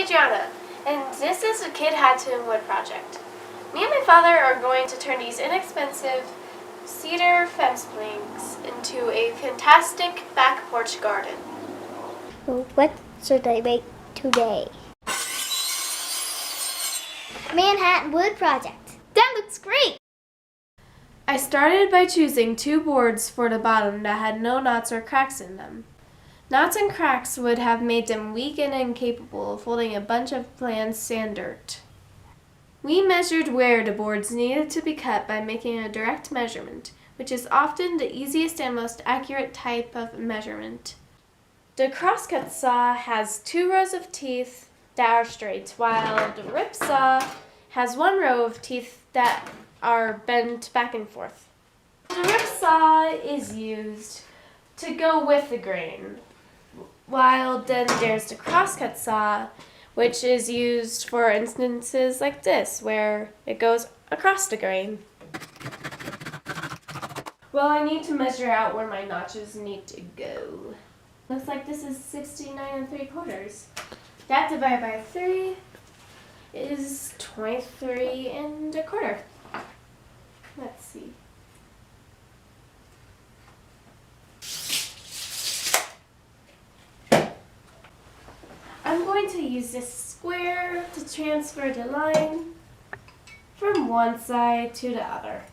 Adriana, and this is a Kid Hatton Wood project. Me and my father are going to turn these inexpensive cedar fence planks into a fantastic back porch garden. What should I make today? Manhattan Wood Project. That looks great! I started by choosing 2 boards for the bottom that had no knots or cracks in them. Knots and cracks would have made them weak and incapable of holding a bunch of planned sand dirt. We measured where the boards needed to be cut by making a direct measurement, which is often the easiest and most accurate type of measurement. The crosscut saw has 2 rows of teeth that are straight, while the rip saw has 1 row of teeth that are bent back and forth. The rip saw is used to go with the grain, while then there's the crosscut saw, which is used for instances like this, where it goes across the grain. Well, I need to measure out where my notches need to go. Looks like this is 69 3/4. That divided by 3 is 23 1/4. Let's see. I'm going to use this square to transfer the line from one side to the other.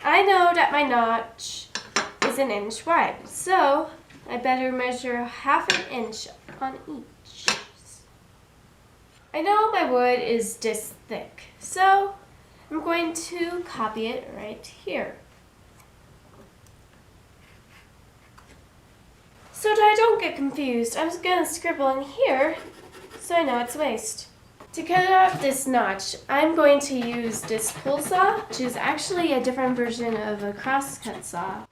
I know that my notch is 1 inch wide, so I better measure 1/2 inch on each. I know my wood is this thick, so I'm going to copy it right here. So that I don't get confused, I'm just going to scribble in here so I know it's waste. To cut out this notch, I'm going to use this pull saw, which is actually a different version of a crosscut saw.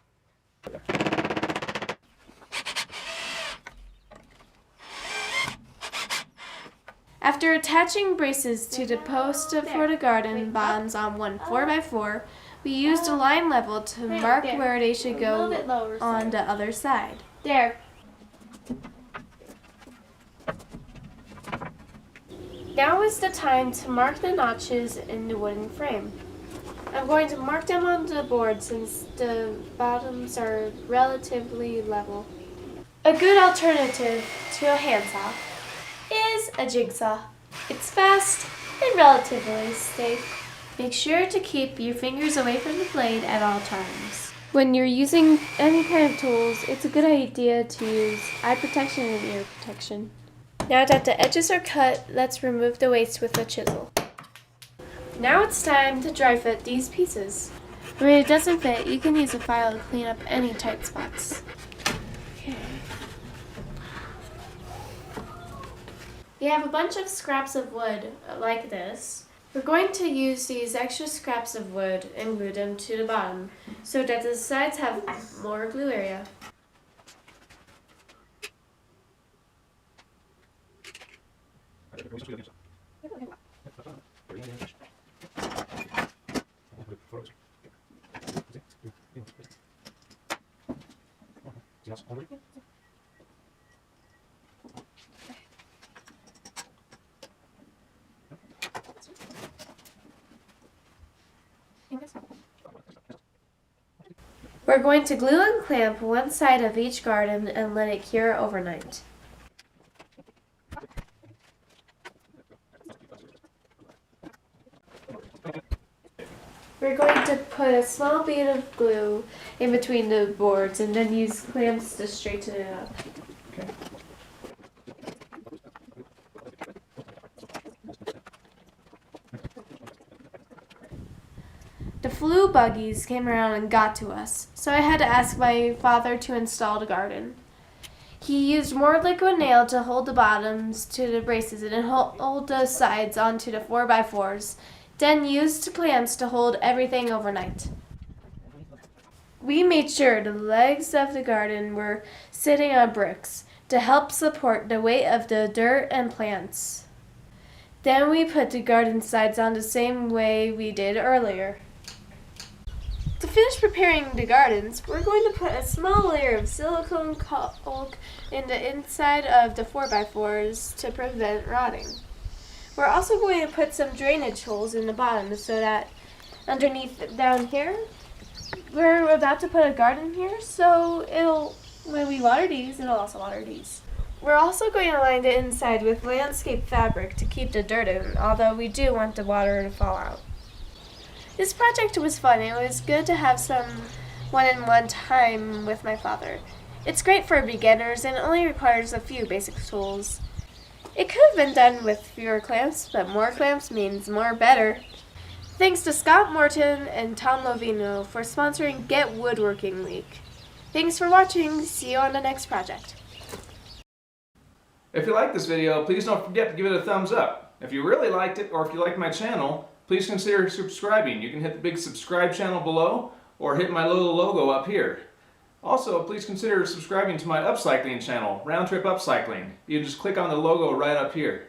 After attaching braces to the post for the garden bottoms on one 4x4, we used a line level to mark where they should go on the other side. There. Now is the time to mark the notches in the wooden frame. I'm going to mark them on the board since the bottoms are relatively level. A good alternative to a handsaw is a jigsaw. It's fast and relatively safe. Make sure to keep your fingers away from the blade at all times. When you're using any kind of tools, it's a good idea to use eye protection and ear protection. Now that the edges are cut, let's remove the waste with a chisel. Now it's time to dry fit these pieces. When it doesn't fit, you can use a file to clean up any tight spots. Okay. We have a bunch of scraps of wood like this. We're going to use these extra scraps of wood and glue them to the bottom so that the sides have more glue area. We're going to glue and clamp one side of each garden and let it cure overnight. We're going to put a small bead of glue in between the boards and then use clamps to straighten it up. The flue buggies came around and got to us, so I had to ask my father to install the garden. He used more liquid nail to hold the bottoms to the braces and hold the sides onto the 4x4s, then used clamps to hold everything overnight. We made sure the legs of the garden were sitting on bricks to help support the weight of the dirt and plants. Then we put the garden sides on the same way we did earlier. The finish preparing the gardens, we're going to put a small layer of silicone caulk in the inside of the 4x4s to prevent rotting. We're also going to put some drainage holes in the bottom so that underneath down here, we're about to put a garden here, so when we water these, it'll also water these. We're also going to line the inside with landscape fabric to keep the dirt in, although we do want the water to fall out. This project was fun. It was good to have some one-on-one time with my father. It's great for beginners and only requires a few basic tools. It could have been done with fewer clamps, but more clamps means more better. Thanks to Scott Morton and Tom Lovino for sponsoring Get Woodworking Week. Thanks for watching. See you on the next project. If you like this video, please don't forget to give it a thumbs up. If you really liked it, or if you like my channel, please consider subscribing. You can hit the big subscribe channel below, or hit my little logo up here. Also, please consider subscribing to my upcycling channel, Round Trip Upcycling. You just click on the logo right up here.